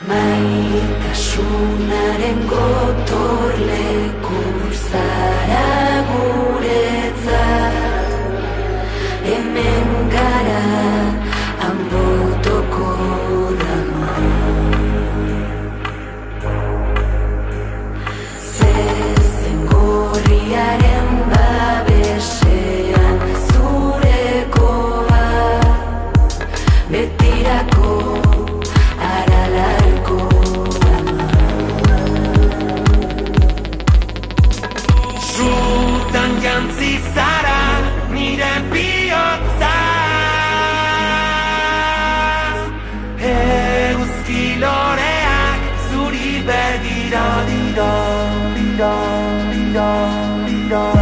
Maitasunaren gotorleku zara guretzat. Hemen gara hanbotoko dama. Zezen gorriaren babesean zurekoa, betirako aralarko ama. Zutan jantzi zara nire bihotza, eguzki loreak zuri begira dira, dira, dira, dira.